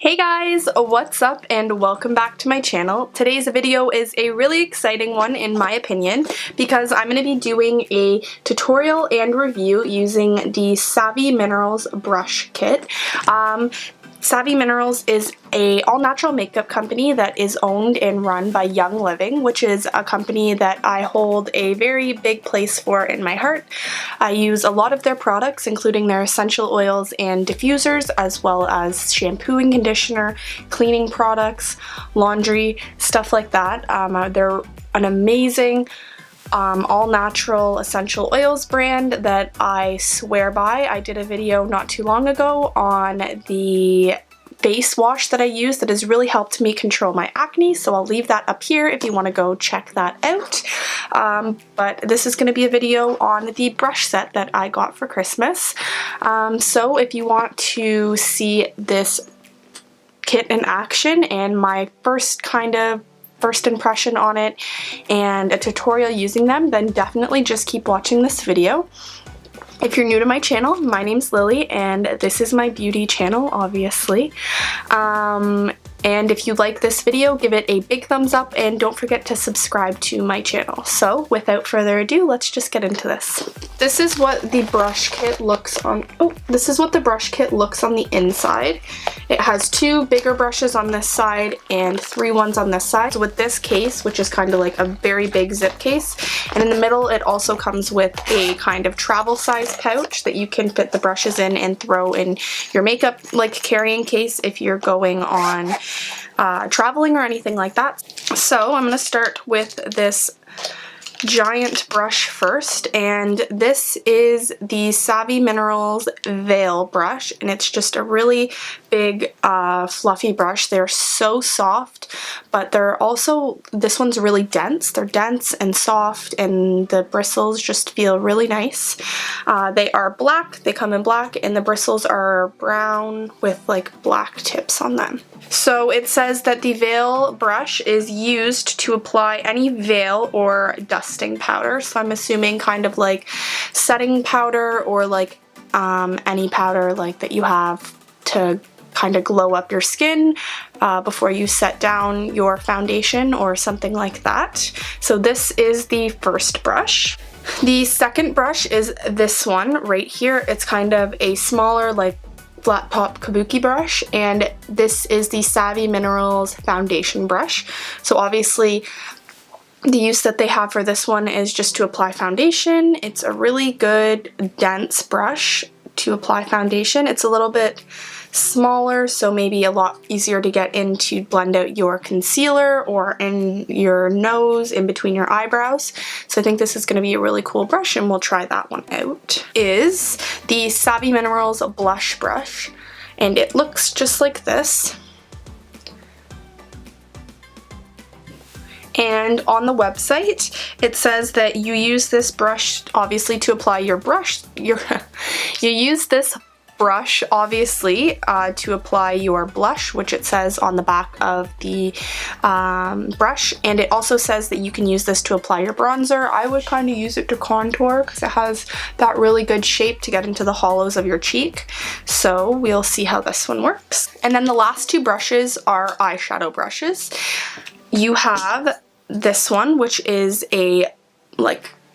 Hey guys, what's up and welcome back to my channel. Today's video is a really exciting one in my opinion because I'm going to be doing a tutorial and review using the Savvy Minerals brush kit. Savvy Minerals is a all-natural makeup company that is owned and run by Young Living, which is a company that I hold a very big place for in my heart. I use a lot of their products, including their essential oils and diffusers, as well as shampoo and conditioner, cleaning products, laundry, stuff like that. They're an amazing all-natural essential oils brand that I swear by. I did a video not too long ago on the face wash that I use that has really helped me control my acne, so I'll leave that up here if you want to go check that out. But this is going to be a video on the brush set that I got for Christmas. So if you want to see this kit in action and my first impression on it and a tutorial using them, then definitely just keep watching this video. If you're new to my channel, my name's Lily and this is my beauty channel, obviously. And if you like this video, give it a big thumbs up and don't forget to subscribe to my channel. So without further ado, let's just get into this. This is what the brush kit looks on. This is what the brush kit looks on the inside. It has two bigger brushes on this side and three ones on this side. So with this case, which is kind of like a very big zip case, and in the middle it also comes with a kind of travel size pouch that you can fit the brushes in and throw in your makeup like carrying case if you're going on traveling or anything like that. So I'm going to start with this giant brush first, and this is the Savvy Minerals Veil brush, and it's just a really big fluffy brush. They're so soft, but they're also, this one's really dense. They're dense and soft, and the bristles just feel really nice. They are black, they come in black, and the bristles are brown with like black tips on them. So it says that the veil brush is used to apply any veil or dusting powder. So I'm assuming kind of like setting powder or like any powder like that you have to kind of glow up your skin before you set down your foundation or something like that. So this is the first brush. The second brush is this one right here. It's kind of a smaller like flat top kabuki brush, and this is the Savvy Minerals foundation brush. So obviously the use that they have for this one is just to apply foundation. It's a really good dense brush to apply foundation. It's a little bit smaller, so maybe a lot easier to get in to blend out your concealer or in your nose, in between your eyebrows. So I think this is going to be a really cool brush, and we'll try that one out. Is the Savvy Minerals blush brush, and it looks just like this. And on the website, it says that you use this brush obviously to apply your brush. You use this brush obviously to apply your blush, which it says on the back of the brush, and it also says that you can use this to apply your bronzer. I would kind of use it to contour because it has that really good shape to get into the hollows of your cheek. So we'll see how this one works. And then the last two brushes are eyeshadow brushes. You have this one, which is a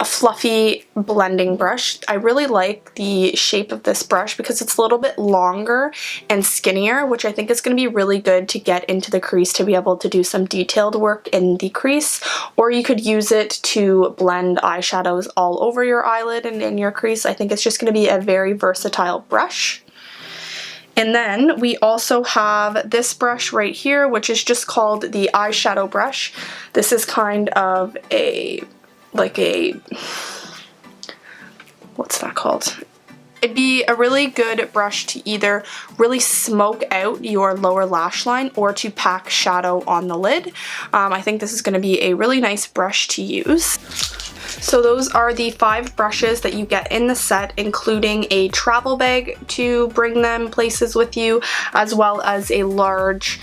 fluffy blending brush. I really like the shape of this brush because it's a little bit longer and skinnier, which I think is going to be really good to get into the crease to be able to do some detailed work in the crease, or you could use it to blend eyeshadows all over your eyelid and in your crease. I think it's just going to be a very versatile brush. And then we also have this brush right here, which is just called the eyeshadow brush. This is kind of what's that called? It'd be a really good brush to either really smoke out your lower lash line or to pack shadow on the lid. I think this is going to be a really nice brush to use. So those are the 5 brushes that you get in the set, including a travel bag to bring them places with you, as well as a large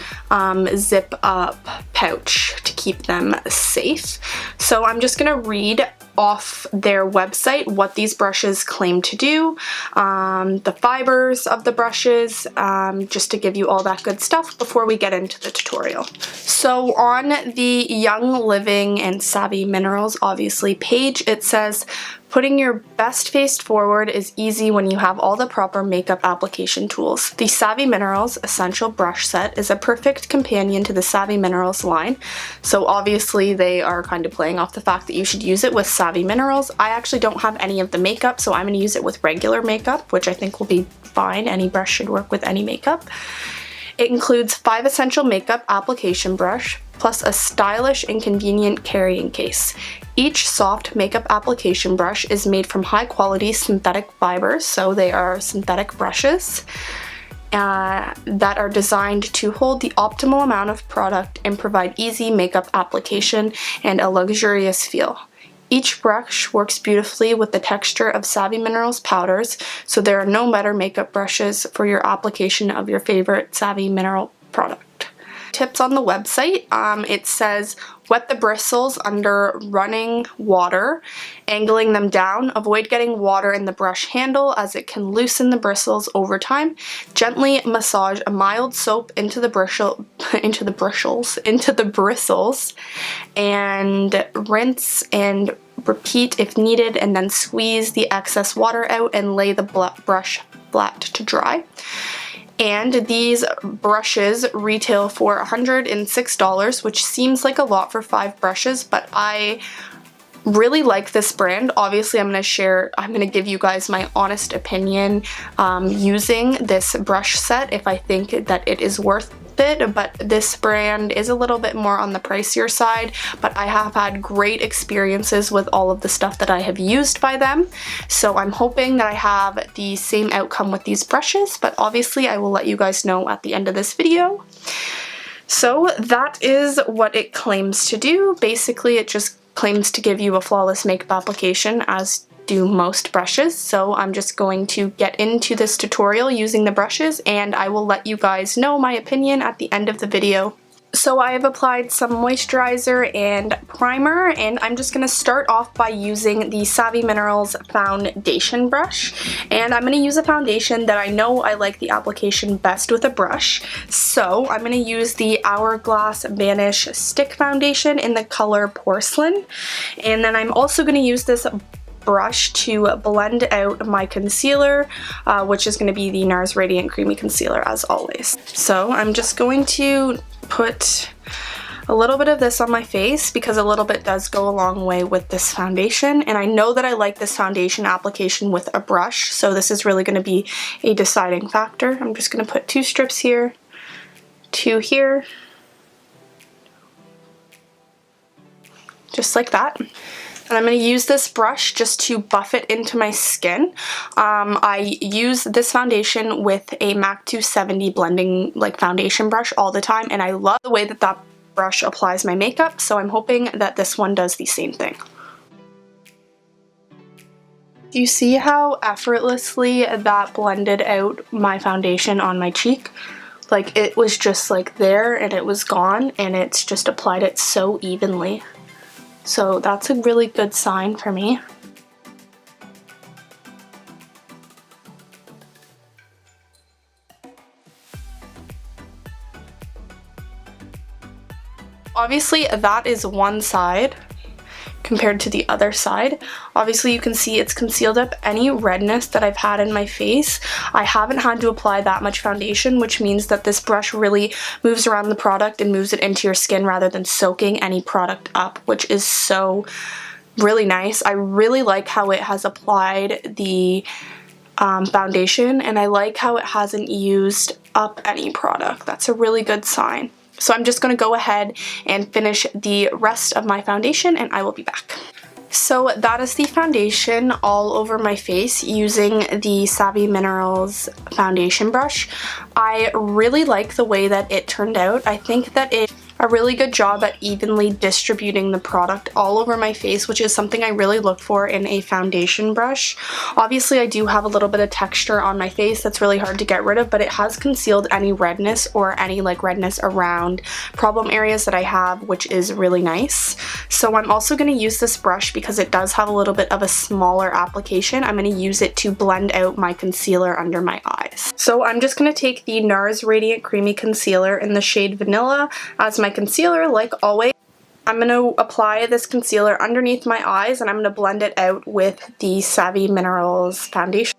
zip up pouch to keep them safe. So I'm just going to read off their website what these brushes claim to do, the fibers of the brushes, just to give you all that good stuff before we get into the tutorial. So on the Young Living and Savvy Minerals, obviously, page, it says, putting your best face forward is easy when you have all the proper makeup application tools. The Savvy Minerals Essential Brush Set is a perfect companion to the Savvy Minerals line. So obviously they are kind of playing off the fact that you should use it with Savvy Minerals. I actually don't have any of the makeup, so I'm going to use it with regular makeup, which I think will be fine. Any brush should work with any makeup. It includes 5 essential makeup application brush, plus a stylish and convenient carrying case. Each soft makeup application brush is made from high quality synthetic fibers, so they are synthetic brushes that are designed to hold the optimal amount of product and provide easy makeup application and a luxurious feel. Each brush works beautifully with the texture of Savvy Minerals powders, so there are no better makeup brushes for your application of your favorite Savvy Mineral product. Tips on the website, it says wet the bristles under running water, angling them down. Avoid getting water in the brush handle as it can loosen the bristles over time. Gently massage a mild soap into the bristles, and rinse and repeat if needed, and then squeeze the excess water out and lay the brush flat to dry. And these brushes retail for $106, which seems like a lot for 5 brushes, but I really like this brand. Obviously, I'm going to give you guys my honest opinion using this brush set, if I think that it is worth it, but this brand is a little bit more on the pricier side, but I have had great experiences with all of the stuff that I have used by them, so I'm hoping that I have the same outcome with these brushes, but obviously I will let you guys know at the end of this video. So that is what it claims to do. Basically, it just claims to give you a flawless makeup application, as do most brushes. So I'm just going to get into this tutorial using the brushes, and I will let you guys know my opinion at the end of the video. So I have applied some moisturizer and primer, and I'm just going to start off by using the Savvy Minerals foundation brush. And I'm going to use a foundation that I know I like the application best with a brush. So I'm going to use the Hourglass Vanish Stick Foundation in the color Porcelain. And then I'm also going to use this brush to blend out my concealer, which is going to be the NARS Radiant Creamy Concealer, as always. So I'm just going to put a little bit of this on my face because a little bit does go a long way with this foundation, and I know that I like this foundation application with a brush, so this is really going to be a deciding factor. I'm just going to put 2 strips here, 2 here, just like that. And I'm going to use this brush just to buff it into my skin. I use this foundation with a MAC 270 blending foundation brush all the time, and I love the way that that brush applies my makeup, so I'm hoping that this one does the same thing. Do you see how effortlessly that blended out my foundation on my cheek? Like, it was just there and it was gone, and it's just applied it so evenly. So that's a really good sign for me. Obviously, that is one side compared to the other side. Obviously, you can see it's concealed up any redness that I've had in my face. I haven't had to apply that much foundation, which means that this brush really moves around the product and moves it into your skin rather than soaking any product up, which is so really nice. I really like how it has applied the foundation, and I like how it hasn't used up any product. That's a really good sign. So I'm just going to go ahead and finish the rest of my foundation, and I will be back. So that is the foundation all over my face using the Savvy Minerals foundation brush. I really like the way that it turned out. I think that it a really good job at evenly distributing the product all over my face, which is something I really look for in a foundation brush. Obviously I do have a little bit of texture on my face that's really hard to get rid of, but it has concealed any redness or any like redness around problem areas that I have, which is really nice. So I'm also going to use this brush because it does have a little bit of a smaller application. I'm going to use it to blend out my concealer under my eyes. So I'm just going to take the NARS Radiant Creamy Concealer in the shade Vanilla as my concealer, like always. I'm going to apply this concealer underneath my eyes and I'm going to blend it out with the Savvy Minerals foundation.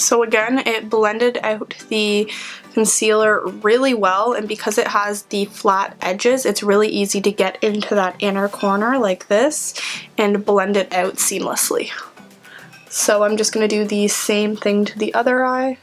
So again, it blended out the concealer really well, and because it has the flat edges, it's really easy to get into that inner corner like this and blend it out seamlessly. So I'm just going to do the same thing to the other eye.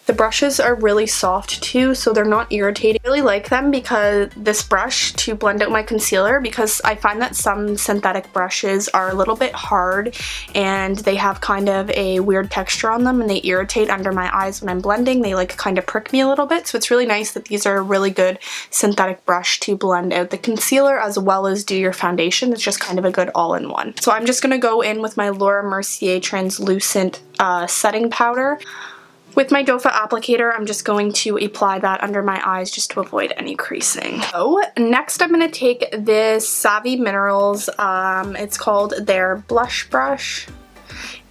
The brushes are really soft too, so they're not irritating. I really like them because this brush to blend out my concealer, because I find that some synthetic brushes are a little bit hard and they have kind of a weird texture on them and they irritate under my eyes when I'm blending. They like kind of prick me a little bit, so it's really nice that these are a really good synthetic brush to blend out the concealer as well as do your foundation. It's just kind of a good all-in-one. So I'm just going to go in with my Laura Mercier translucent setting powder. With my doe foot applicator, I'm just going to apply that under my eyes just to avoid any creasing. So next I'm going to take this Savvy Minerals, it's called their blush brush,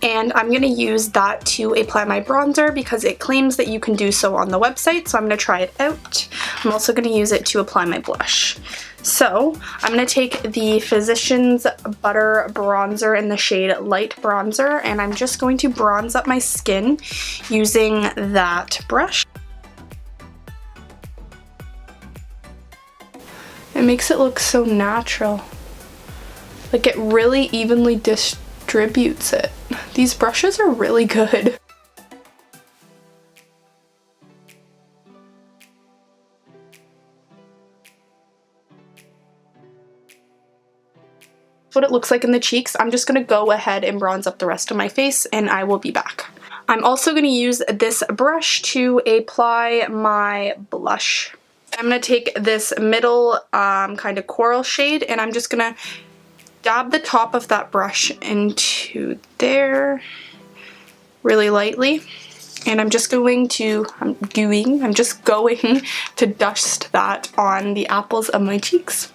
and I'm going to use that to apply my bronzer because it claims that you can do so on the website, so I'm going to try it out. I'm also going to use it to apply my blush. So I'm going to take the Physicians Butter Bronzer in the shade Light Bronzer, and I'm just going to bronze up my skin using that brush. It makes it look so natural. Like it really evenly distributes it. These brushes are really good. What it looks like in the cheeks. I'm just going to go ahead and bronze up the rest of my face and I will be back. I'm also going to use this brush to apply my blush. I'm going to take this middle kind of coral shade and I'm just going to dab the top of that brush into there really lightly. And I'm just going to dust that on the apples of my cheeks.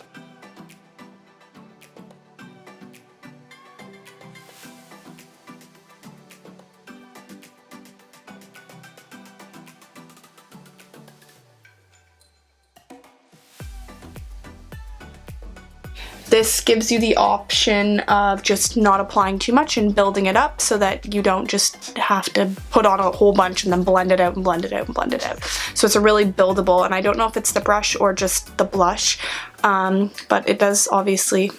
This gives you the option of just not applying too much and building it up so that you don't just have to put on a whole bunch and then blend it out and blend it out and blend it out. So it's a really buildable, and I don't know if it's the brush or just the blush, but it does obviously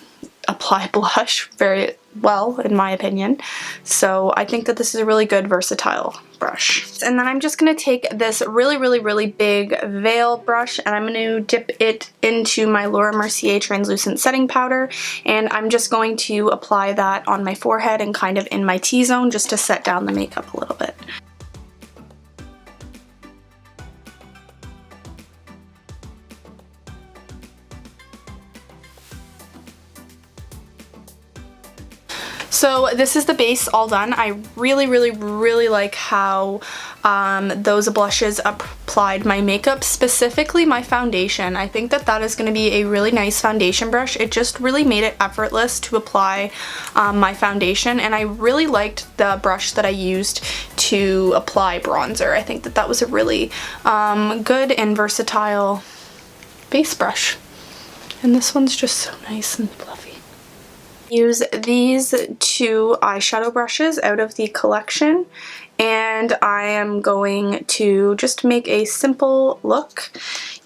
apply blush very well in my opinion. So I think that this is a really good versatile brush. And then I'm just going to take this really big veil brush and I'm going to dip it into my Laura Mercier translucent setting powder, and I'm just going to apply that on my forehead and kind of in my T-zone just to set down the makeup a little bit. So this is the base all done. I really like how those blushes applied my makeup, specifically my foundation. I think that that is going to be a really nice foundation brush. It just really made it effortless to apply my foundation, and I really liked the brush that I used to apply bronzer. I think that that was a really good and versatile base brush. And this one's just so nice and fluffy. Use these two eyeshadow brushes out of the collection, and I am going to just make a simple look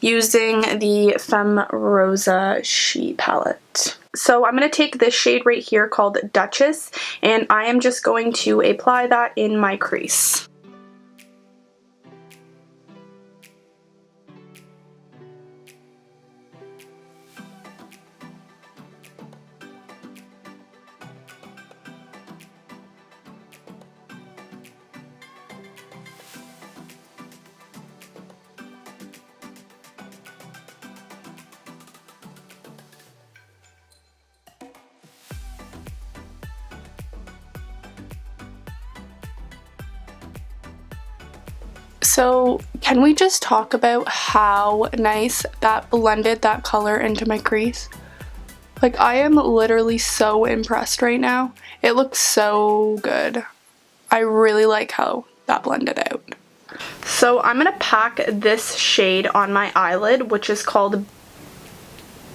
using the Femme Rosa She palette. So I'm going to take this shade right here called Duchess, and I am just going to apply that in my crease. So can we just talk about how nice that blended that color into my crease? Like, I am literally so impressed right now. It looks so good. I really like how that blended out. So I'm gonna pack this shade on my eyelid, which is called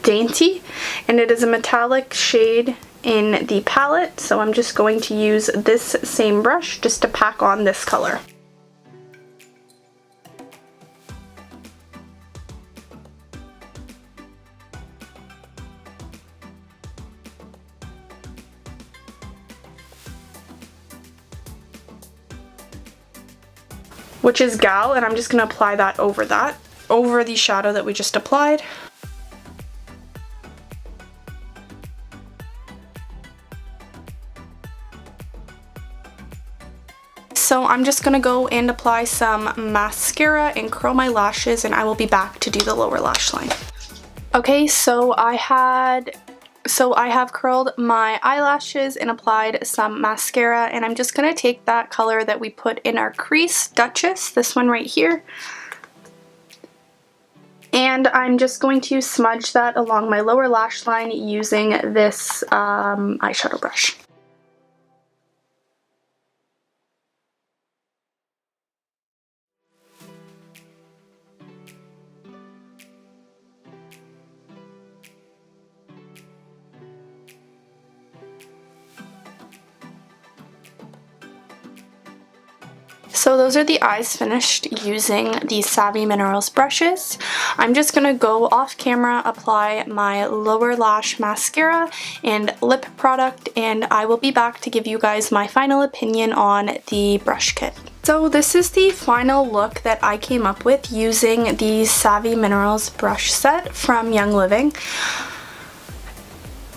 Dainty, and it is a metallic shade in the palette. So I'm just going to use this same brush just to pack on this color. Which is Gal, and I'm just gonna apply that, over the shadow that we just applied. So I'm just gonna go and apply some mascara and curl my lashes, and I will be back to do the lower lash line. Okay, so I have curled my eyelashes and applied some mascara, and I'm just gonna take that color that we put in our crease, Duchess, this one right here, and I'm just going to smudge that along my lower lash line using this eyeshadow brush. So those are the eyes finished using the Savvy Minerals brushes. I'm just going to go off camera, apply my lower lash mascara and lip product, and I will be back to give you guys my final opinion on the brush kit. So this is the final look that I came up with using the Savvy Minerals brush set from Young Living.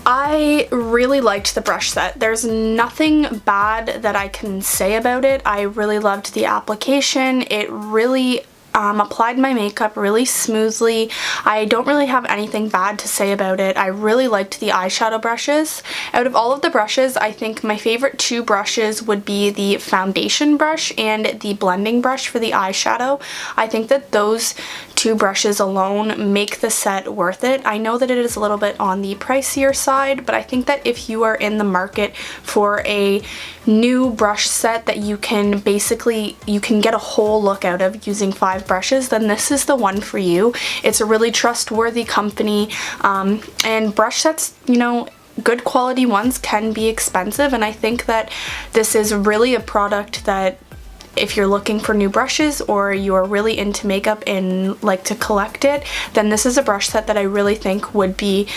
I really liked the brush set. There's nothing bad that I can say about it. I really loved the application. It really applied my makeup really smoothly. I don't really have anything bad to say about it. I really liked the eyeshadow brushes. Out of all of the brushes, I think my favorite two brushes would be the foundation brush and the blending brush for the eyeshadow. I think that those two brushes alone make the set worth it. I know that it is a little bit on the pricier side, but I think that if you are in the market for a new brush set that you can get a whole look out of using 5 brushes, then this is the one for you. It's a really trustworthy company, and brush sets, you know, good quality ones can be expensive, and I think that this is really a product that if you're looking for new brushes or you're really into makeup and like to collect it, then this is a brush set that I really think would be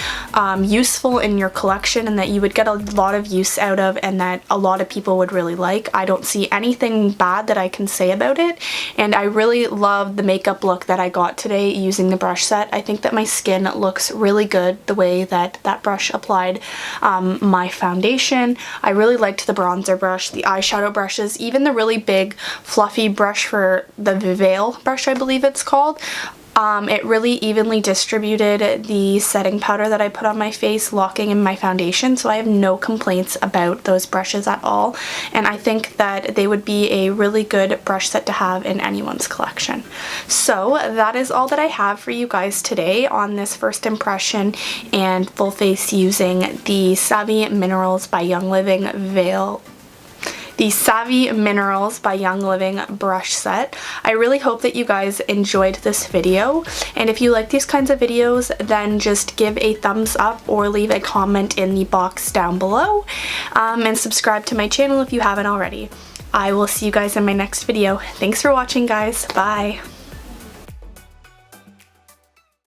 useful in your collection and that you would get a lot of use out of and that a lot of people would really like. I don't see anything bad that I can say about it, and I really love the makeup look that I got today using the brush set. I think that my skin looks really good the way that that brush applied my foundation. I really liked the bronzer brush, the eyeshadow brushes, even the really big fluffy brush for the Veil brush, I believe it's called. It really evenly distributed the setting powder that I put on my face, locking in my foundation, so I have no complaints about those brushes at all, and I think that they would be a really good brush set to have in anyone's collection. So that is all that I have for you guys today on this first impression and full face using the Savvy Minerals by Young Living the Savvy Minerals by Young Living brush set. I really hope that you guys enjoyed this video, and if you like these kinds of videos, then just give a thumbs up or leave a comment in the box down below, and subscribe to my channel if you haven't already. I will see you guys in my next video. Thanks for watching, guys. Bye!